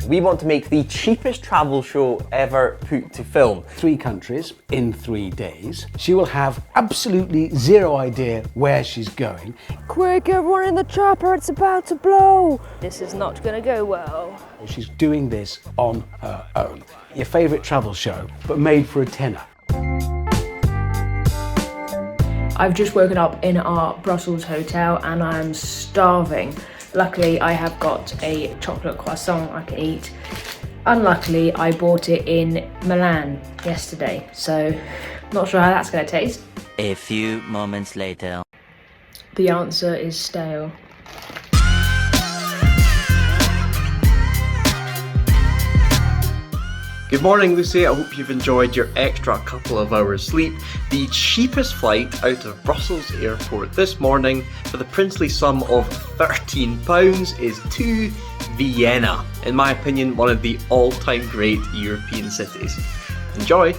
We want to make the cheapest travel show ever put to film. 3 countries in 3 days. She will have absolutely zero idea where she's going. Quick, everyone in the chopper, it's about to blow! This is not gonna go well. She's doing this on her own. Your favourite travel show, but made for a tenner. I've just woken up in our Brussels hotel and I'm starving. Luckily, I have got a chocolate croissant I can eat. Unluckily, I bought it in Milan yesterday, so not sure how that's gonna taste. A few moments later. The answer is stale. Good morning, Lucy. I hope you've enjoyed your extra couple of hours sleep. The cheapest flight out of Brussels airport this morning for the princely sum of £13 is to Vienna. In my opinion, one of the all-time great European cities. Enjoy!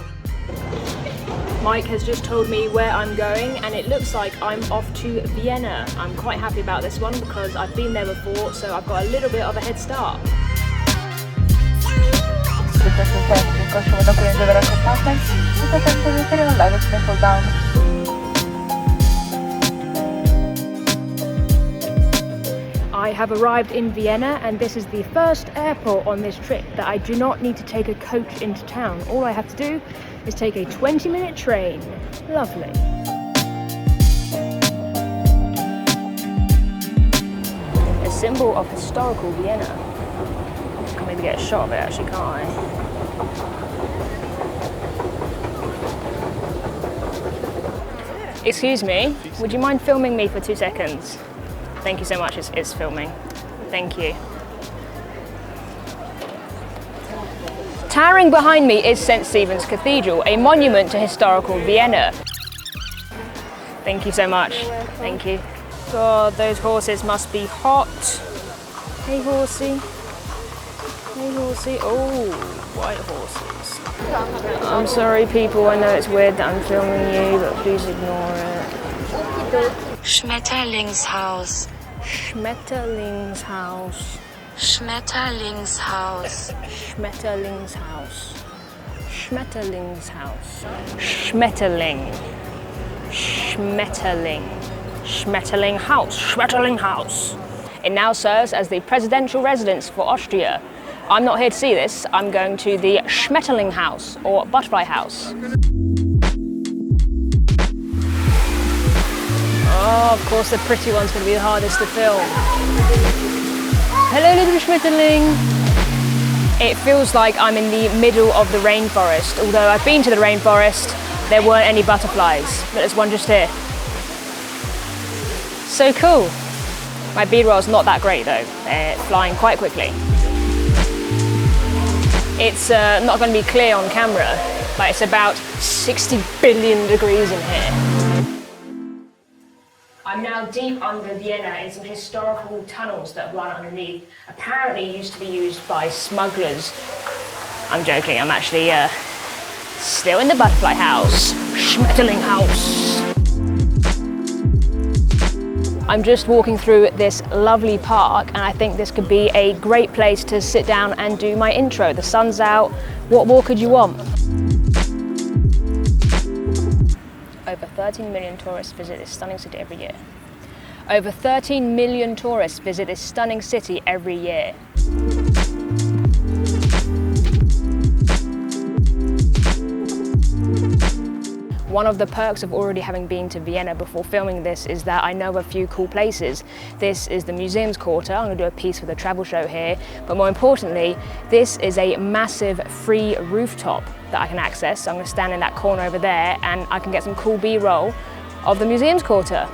Mike has just told me where I'm going and it looks like I'm off to Vienna. I'm quite happy about this one because I've been there before, so I've got a little bit of a head start. I have arrived in Vienna and this is the first airport on this trip that I do not need to take a coach into town. All I have to do is take a 20-minute train. Lovely. A symbol of historical Vienna. I can maybe get a shot of it actually, can't I? Excuse me, would you mind filming me for 2 seconds? Thank you so much, it's filming. Thank you. Towering behind me is St. Stephen's Cathedral, a monument to historical Vienna. Thank you so much. Thank you. God, those horses must be hot. Hey horsey. Hey horsey. Oh, white horses. I'm sorry people, I know it's weird that I'm filming you, but please ignore it. Schmetterlingshaus. Schmetterlingshaus. Schmetterlingshaus. Schmetterlingshaus. Schmetterlingshaus. Schmetterling. Schmetterling. Schmetterlinghaus. Schmetterlinghaus. It now serves as the presidential residence for Austria. I'm not here to see this, I'm going to the Schmetterlinghaus, or Butterfly House. Oh, of course the pretty one's going to be the hardest to film. Hello little Schmetterling. It feels like I'm in the middle of the rainforest. Although I've been to the rainforest, there weren't any butterflies, but there's one just here. So cool. My B-roll's not that great though, they're flying quite quickly. It's not going to be clear on camera, but it's about 60 billion degrees in here. I'm now deep under Vienna in some historical tunnels that run underneath. Apparently used to be used by smugglers. I'm joking, I'm actually still in the Butterfly House, Schmetterlinghaus. I'm just walking through this lovely park and I think this could be a great place to sit down and do my intro. The sun's out, what more could you want? Over 13 million tourists visit this stunning city every year. Over 13 million tourists visit this stunning city every year. One of the perks of already having been to Vienna before filming this is that I know a few cool places. This is the Museums Quarter. I'm going to do a piece for the travel show here, but more importantly, this is a massive free rooftop that I can access. So I'm going to stand in that corner over there and I can get some cool B-roll of the Museums Quarter.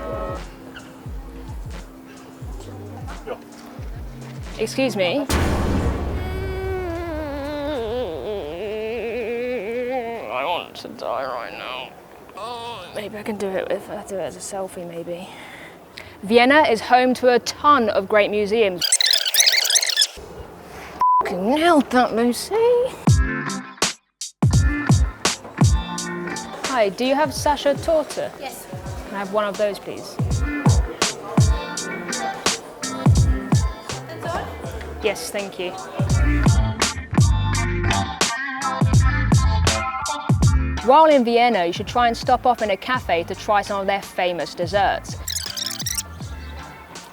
Excuse me. I want to die right now. Maybe I can do it if I do it as a selfie, maybe. Vienna is home to a ton of great museums. Fucking nailed that, Lucy. Hi, do you have Sasha Torte? Yes. Can I have one of those, please? That's all? Yes, thank you. While in Vienna, you should try and stop off in a cafe to try some of their famous desserts.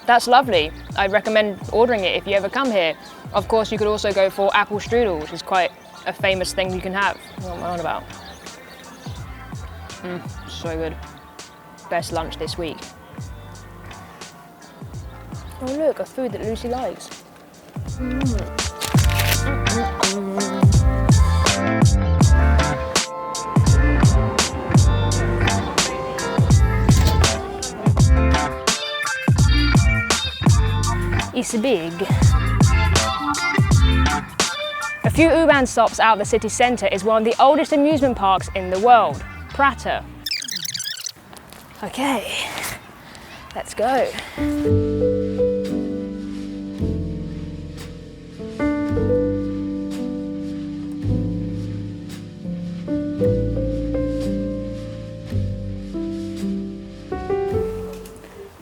That's lovely. I recommend ordering it if you ever come here. Of course, you could also go for apple strudel, which is quite a famous thing you can have. What am I on about? So good. Best lunch this week. Oh look, a food that Lucy likes. It's big. A few U-Bahn stops out of the city centre is one of the oldest amusement parks in the world, Prater. Okay, let's go.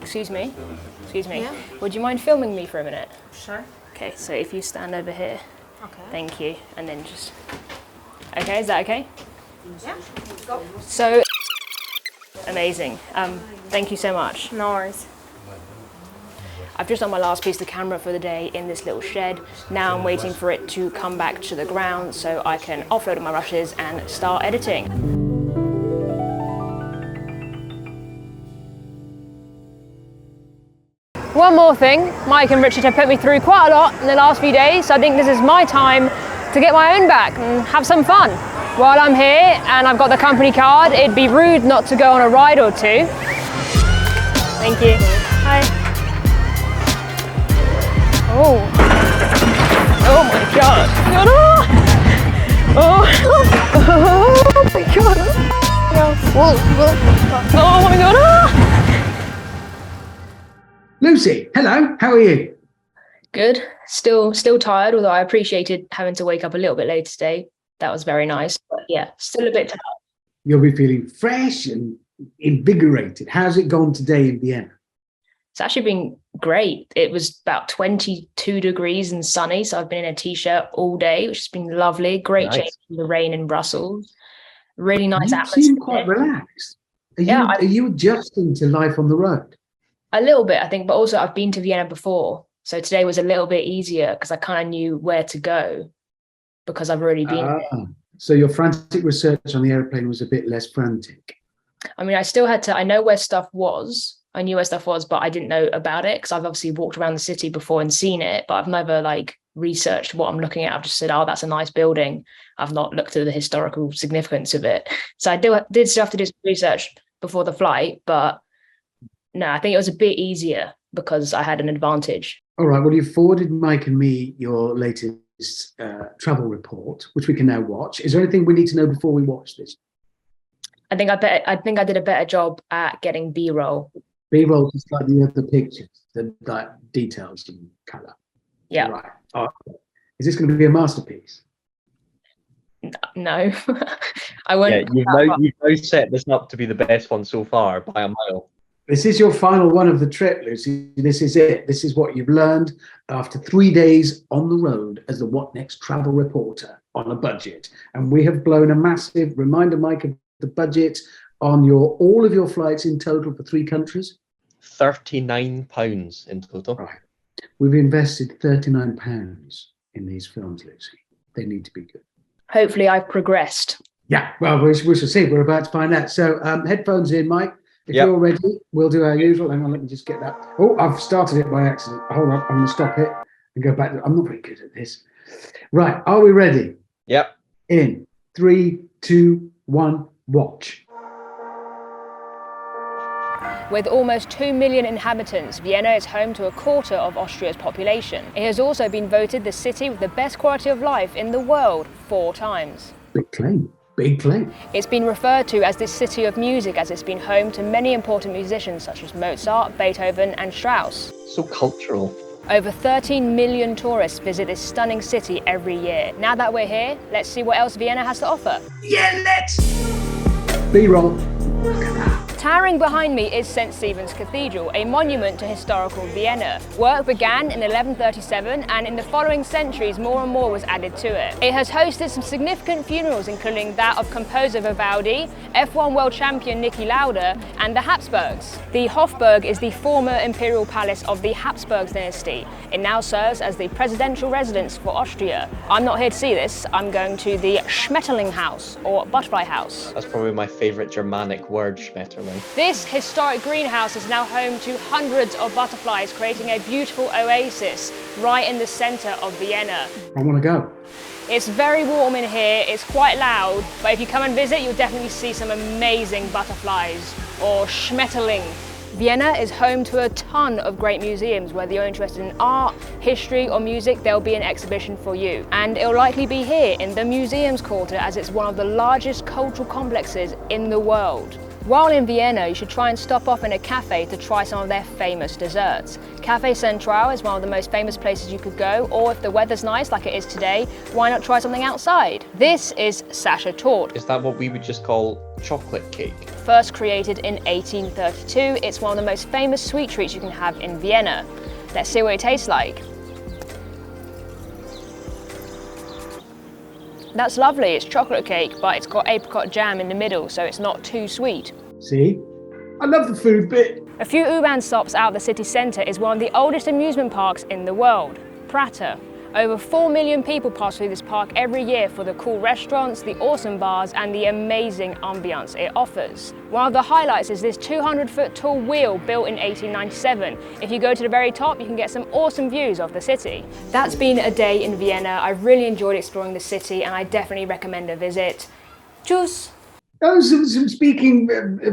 Excuse me. Excuse me. Yeah. Would you mind filming me for a minute? Sure. Okay, so if you stand over here. Okay. Thank you. And then just... Okay, is that okay? Yeah. Go. So... Amazing. Thank you so much. No worries. I've just done my last piece of camera for the day in this little shed. Now I'm waiting for it to come back to the ground so I can offload my brushes and start editing. One more thing, Mike and Richard have put me through quite a lot in the last few days, so I think this is my time to get my own back and have some fun. While I'm here and I've got the company card, it'd be rude not to go on a ride or two. Thank you. Hi. Oh. Oh my god. Oh my god. Oh my god. Lucy, hello, how are you? Good. Still tired, although I appreciated having to wake up a little bit later today. That was very nice. But yeah, still a bit tired. You'll be feeling fresh and invigorated. How's it gone today in Vienna? It's actually been great. It was about 22 degrees and sunny, so I've been in a t-shirt all day, which has been lovely. Great change from the rain in Brussels. Really nice atmosphere. You seem quite relaxed. Are you adjusting to life on the road? A little bit, I think, but also I've been to Vienna before. So today was a little bit easier because I kind of knew where to go because I've already been there. So your frantic research on the airplane was a bit less frantic. I mean, I know where stuff was. I knew where stuff was, but I didn't know about it because I've obviously walked around the city before and seen it, but I've never researched what I'm looking at. I've just said, oh, that's a nice building. I've not looked at the historical significance of it. So I did still have to do some research before the flight, but no, I think it was a bit easier because I had an advantage. All right. Well, you forwarded Mike and me your latest travel report, which we can now watch. Is there anything we need to know before we watch this? I think I did a better job at getting B-roll. B-roll is like the other pictures, the details and colour. Yeah. Right. Is this going to be a masterpiece? No, I won't. Yeah, you've now set this up to be the best one so far by a mile. This is your final one of the trip, Lucy. This is it. This is what you've learned after 3 days on the road as the What Next travel reporter on a budget. And we have blown a massive reminder, Mike, of the budget on all of your flights in total for 3 countries. £39 in total. Right. We've invested £39 in these films, Lucy. They need to be good. Hopefully I've progressed. Yeah, well, we shall see. We're about to find out. So headphones in, Mike. If you're ready, we'll do our usual. Hang on, let me just get that. Oh, I've started it by accident. Hold on, I'm going to stop it and go back. I'm not very good at this. Right, are we ready? Yep. In 3, 2, 1, watch. With almost 2 million inhabitants, Vienna is home to a quarter of Austria's population. It has also been voted the city with the best quality of life in the world 4 times. Big claim. Big claim. It's been referred to as the city of music as it's been home to many important musicians such as Mozart, Beethoven and Strauss. So cultural. Over 13 million tourists visit this stunning city every year. Now that we're here, let's see what else Vienna has to offer. Yeah, let's! B-roll. Look at that. Towering behind me is St. Stephen's Cathedral, a monument to historical Vienna. Work began in 1137 and in the following centuries more and more was added to it. It has hosted some significant funerals including that of composer Vivaldi, F1 world champion Niki Lauda and the Habsburgs. The Hofburg is the former imperial palace of the Habsburg dynasty. It now serves as the presidential residence for Austria. I'm not here to see this, I'm going to the Schmetterling House or Butterfly House. That's probably my favourite Germanic word, Schmetterling. This historic greenhouse is now home to hundreds of butterflies, creating a beautiful oasis right in the centre of Vienna. I want to go. It's very warm in here, it's quite loud, but if you come and visit, you'll definitely see some amazing butterflies, or Schmetterling. Vienna is home to a ton of great museums. Whether you're interested in art, history or music, there'll be an exhibition for you. And it'll likely be here in the Museums Quarter as it's one of the largest cultural complexes in the world. While in Vienna, you should try and stop off in a cafe to try some of their famous desserts. Café Central is one of the most famous places you could go, or if the weather's nice like it is today, why not try something outside? This is Sacher Torte. Is that what we would just call chocolate cake? First created in 1832, it's one of the most famous sweet treats you can have in Vienna. Let's see what it tastes like. That's lovely, it's chocolate cake, but it's got apricot jam in the middle, so it's not too sweet. See? I love the food bit. A few U-Bahn stops out of the city centre is one of the oldest amusement parks in the world, Prater. Over 4 million people pass through this park every year for the cool restaurants, the awesome bars and the amazing ambience it offers. One of the highlights is this 200-foot tall wheel built in 1897. If you go to the very top, you can get some awesome views of the city. That's been a day in Vienna. I really enjoyed exploring the city and I definitely recommend a visit. Tschüss! Oh, some speaking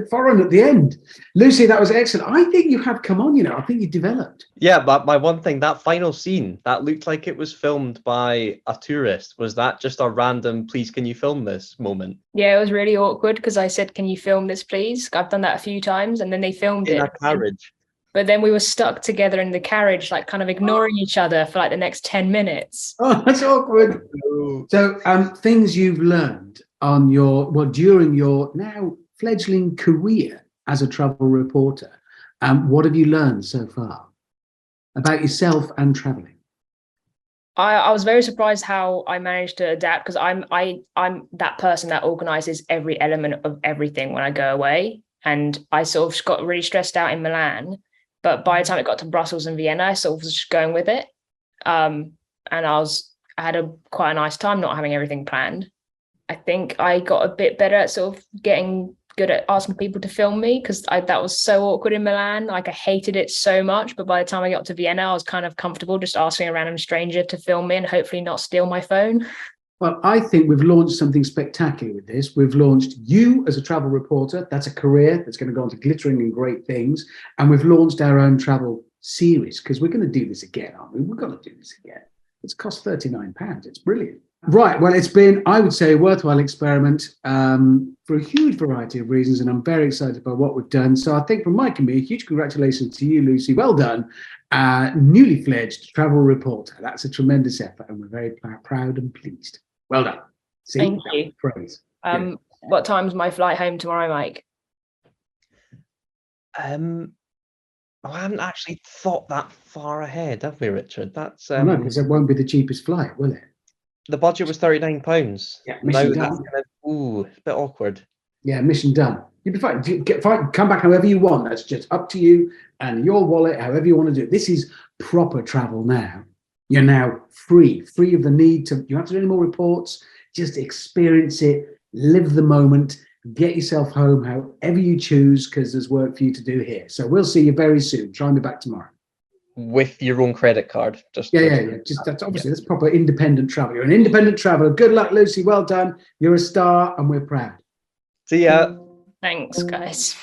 foreign at the end. Lucy, that was excellent. I think you have come on, I think you developed. Yeah, but my one thing, that final scene, that looked like it was filmed by a tourist. Was that just a random, please can you film this moment? Yeah, it was really awkward because I said, can you film this please? I've done that a few times and then they filmed it. In a carriage. But then we were stuck together in the carriage, like kind of ignoring each other for like the next 10 minutes. Oh, that's awkward. So things you've learned on during your now fledgling career as a travel reporter, what have you learned so far about yourself and traveling? I was very surprised how I managed to adapt because I'm that person that organizes every element of everything when I go away. And I sort of got really stressed out in Milan, but by the time it got to Brussels and Vienna, I sort of was just going with it. And I had quite a nice time not having everything planned. I think I got a bit better at sort of getting good at asking people to film me because that was so awkward in Milan. Like I hated it so much, but by the time I got to Vienna, I was kind of comfortable just asking a random stranger to film me and hopefully not steal my phone. Well, I think we've launched something spectacular with this. We've launched you as a travel reporter. That's a career that's going to go on to glittering and great things. And we've launched our own travel series because we're going to do this again, aren't we? We're going to do this again. It's cost £39. It's brilliant. Right. Well, it's been, I would say, a worthwhile experiment for a huge variety of reasons. And I'm very excited by what we've done. So I think from Mike and me, a huge congratulations to you, Lucy. Well done. Newly fledged travel reporter. That's a tremendous effort. And we're very proud and pleased. Well done. See, thank you. Praise. What time's my flight home tomorrow, Mike? I haven't actually thought that far ahead, have we, Richard? That's no, because it won't be the cheapest flight, will it? The budget was £39. Yeah, mission done. It's a bit awkward. Yeah, mission done. You'll be fine. Come back however you want. That's just up to you and your wallet, however you want to do it. This is proper travel now. You're now free of the need to, you have to do any more reports. Just experience it, live the moment, get yourself home however you choose, because there's work for you to do here. So we'll see you very soon. Try and be back tomorrow. With your own credit card. Yeah. Just that's obviously that's proper independent travel. You're an independent traveler. Good luck, Lucy. Well done. You're a star and we're proud. See ya. Thanks, guys.